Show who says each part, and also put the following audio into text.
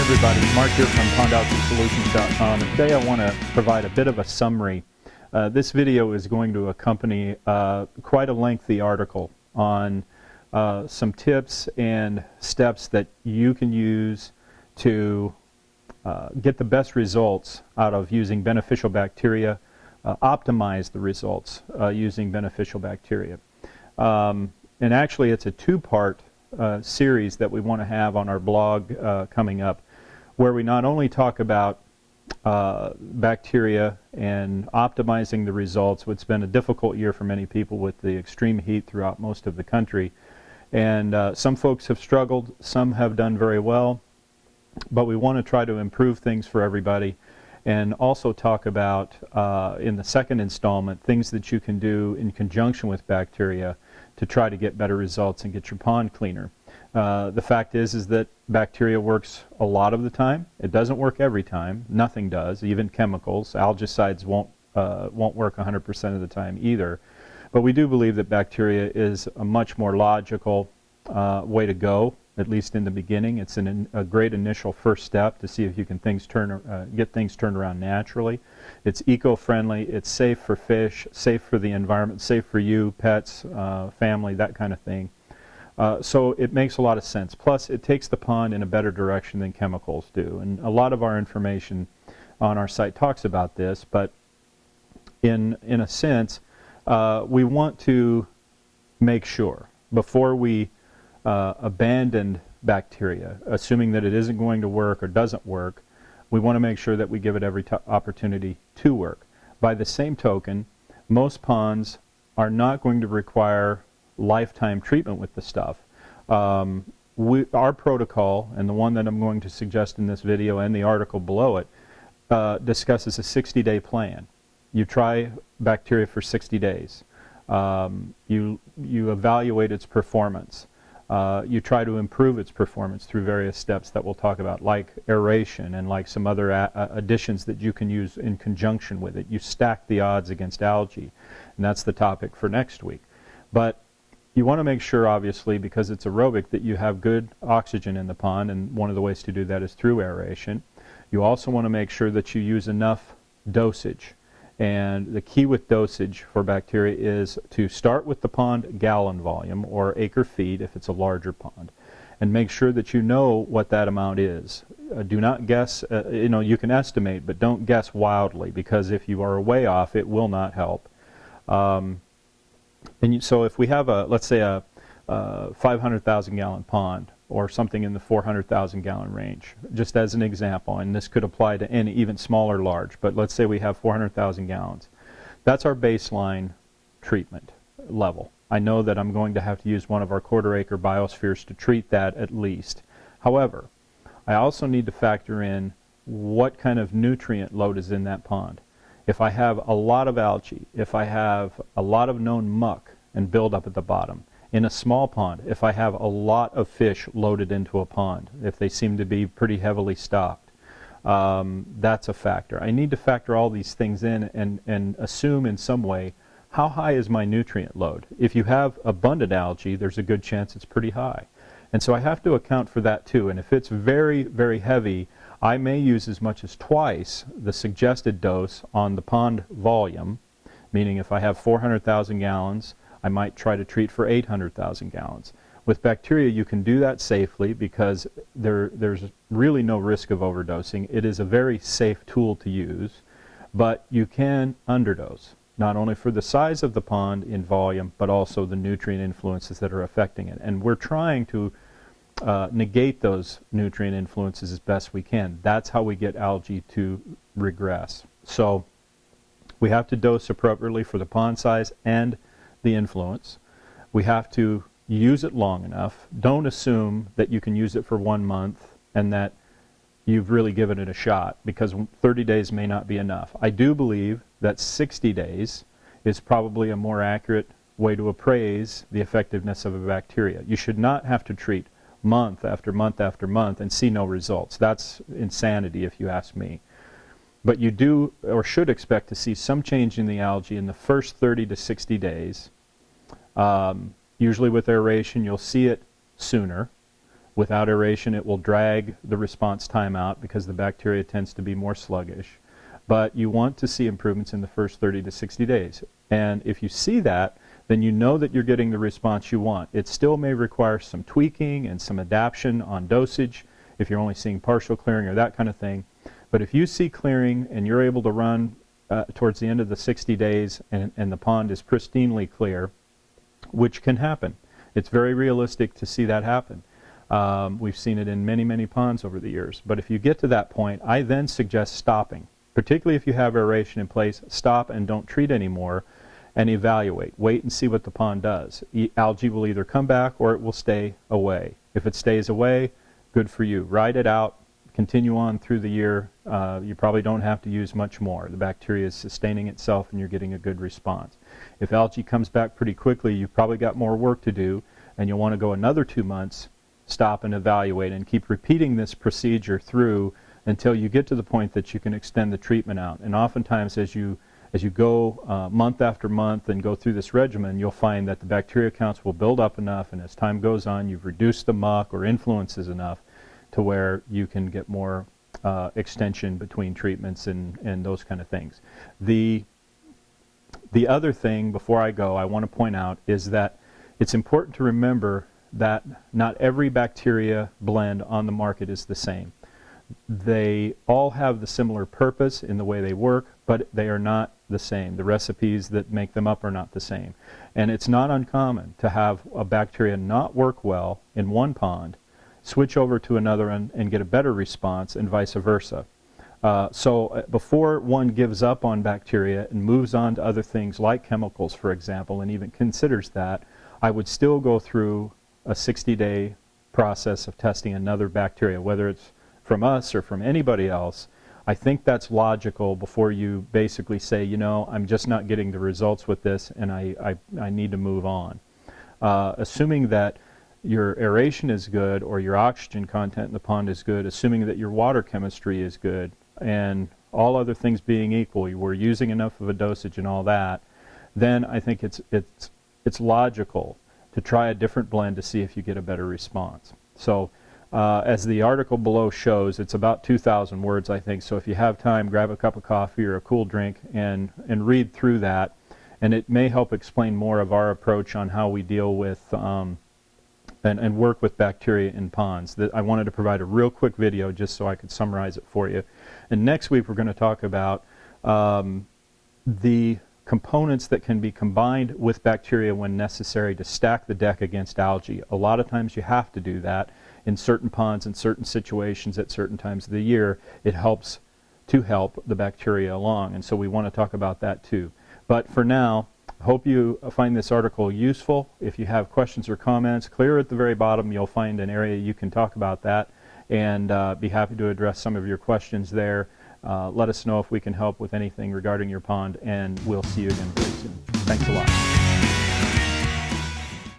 Speaker 1: everybody. Mark here from PondAlgaeSolutions.com, and today I want to provide a bit of a summary. This video is going to accompany quite a lengthy article on some tips and steps that you can use to get the best results out of using beneficial bacteria, optimize the results using beneficial bacteria. And actually it's a two-part series that we want to have on our blog coming up, where we not only talk about bacteria and optimizing the results. It's been a difficult year for many people with the extreme heat throughout most of the country, and some folks have struggled, some have done very well, but we want to try to improve things for everybody, and also talk about in the second installment things that you can do in conjunction with bacteria to try to get better results and get your pond cleaner. The fact is that bacteria works a lot of the time. It doesn't work every time. Nothing does. Even chemicals, algicides won't work 100% of the time either. But we do believe that bacteria is a much more logical way to go, at least in the beginning. It's a great initial first step to see if you can get things turned around naturally. It's eco-friendly. It's safe for fish, safe for the environment, safe for you, pets, family, that kind of thing. So it makes a lot of sense. Plus, it takes the pond in a better direction than chemicals do. And a lot of our information on our site talks about this, but in a sense, we want to make sure before we abandon bacteria, assuming that it isn't going to work or doesn't work, we want to make sure that we give it every opportunity to work. By the same token, most ponds are not going to require lifetime treatment with the stuff. Our protocol, and the one that I'm going to suggest in this video and the article below it, discusses a 60-day plan. You try bacteria for 60 days. You evaluate its performance. You try to improve its performance through various steps that we'll talk about, like aeration and like some other additions that you can use in conjunction with it. You stack the odds against algae, and that's the topic for next week. But you want to make sure, obviously, because it's aerobic, that you have good oxygen in the pond, and one of the ways to do that is through aeration. You also want to make sure that you use enough dosage. And the key with dosage for bacteria is to start with the pond gallon volume, or acre feet if it's a larger pond, and make sure that you know what that amount is. Do not guess. You can estimate, but don't guess wildly, because if you are way off, it will not help. So if we have let's say a 500,000 gallon pond, or something in the 400,000 gallon range, just as an example, and this could apply to any even small or large, but let's say we have 400,000 gallons. That's our baseline treatment level. I know that I'm going to have to use one of our quarter-acre biospheres to treat that at least. However, I also need to factor in what kind of nutrient load is in that pond. If I have a lot of algae, if I have a lot of known muck and buildup at the bottom, in a small pond, if I have a lot of fish loaded into a pond, if they seem to be pretty heavily stocked, that's a factor. I need to factor all these things in and assume in some way, how high is my nutrient load? If you have abundant algae, there's a good chance it's pretty high. And so I have to account for that too. And if it's very, very heavy, I may use as much as twice the suggested dose on the pond volume, meaning if I have 400,000 gallons, I might try to treat for 800,000 gallons. With bacteria, you can do that safely because there's really no risk of overdosing. It is a very safe tool to use, but you can underdose, not only for the size of the pond in volume, but also the nutrient influences that are affecting it. And we're trying to negate those nutrient influences as best we can. That's how we get algae to regress. So we have to dose appropriately for the pond size and the influence. We have to use it long enough. Don't assume that you can use it for 1 month and that you've really given it a shot, because 30 days may not be enough. I do believe that 60 days is probably a more accurate way to appraise the effectiveness of a bacteria. You should not have to treat month after month after month and see no results. That's insanity if you ask me. But you do or should expect to see some change in the algae in the first 30 to 60 days. Usually with aeration, you'll see it sooner. Without aeration, it will drag the response time out because the bacteria tends to be more sluggish. But you want to see improvements in the first 30 to 60 days. And if you see that, then you know that you're getting the response you want. It still may require some tweaking and some adaptation on dosage if you're only seeing partial clearing or that kind of thing. But if you see clearing and you're able to run towards the end of the 60 days and the pond is pristinely clear, which can happen. It's very realistic to see that happen. We've seen it in many, many ponds over the years. But if you get to that point, I then suggest stopping. Particularly if you have aeration in place, stop and don't treat anymore and evaluate. Wait and see what the pond does. Algae will either come back or it will stay away. If it stays away, good for you. Ride it out, continue on through the year. You probably don't have to use much more. The bacteria is sustaining itself and you're getting a good response. If algae comes back pretty quickly, you've probably got more work to do and you'll want to go another 2 months, stop and evaluate, and keep repeating this procedure through until you get to the point that you can extend the treatment out. And oftentimes as you go month after month and go through this regimen, you'll find that the bacteria counts will build up enough, and as time goes on, you've reduced the muck or influences enough to where you can get more extension between treatments and those kind of things. The other thing, before I go, I want to point out is that it's important to remember that not every bacteria blend on the market is the same. They all have the similar purpose in the way they work, but they are not the same. The recipes that make them up are not the same. And it's not uncommon to have a bacteria not work well in one pond, switch over to another and get a better response, and vice versa. So before one gives up on bacteria and moves on to other things like chemicals, for example, and even considers that, I would still go through a 60-day process of testing another bacteria, whether it's from us or from anybody else. I think that's logical before you basically say, you know, I'm just not getting the results with this and I need to move on. Assuming that your aeration is good or your oxygen content in the pond is good, assuming that your water chemistry is good, and all other things being equal, we're using enough of a dosage and all that, then I think it's logical to try a different blend to see if you get a better response. So as the article below shows, it's about 2,000 words, I think. So if you have time, grab a cup of coffee or a cool drink and read through that. And it may help explain more of our approach on how we deal with and work with bacteria in ponds. I wanted to provide a real quick video just so I could summarize it for you. And next week we're going to talk about the components that can be combined with bacteria when necessary to stack the deck against algae. A lot of times you have to do that in certain ponds, in certain situations, at certain times of the year. It helps to help the bacteria along, and so we want to talk about that too. But for now, I hope you find this article useful. If you have questions or comments, clear at the very bottom, you'll find an area you can talk about that, and be happy to address some of your questions there. Let us know if we can help with anything regarding your pond, and we'll see you again very soon. Thanks a lot.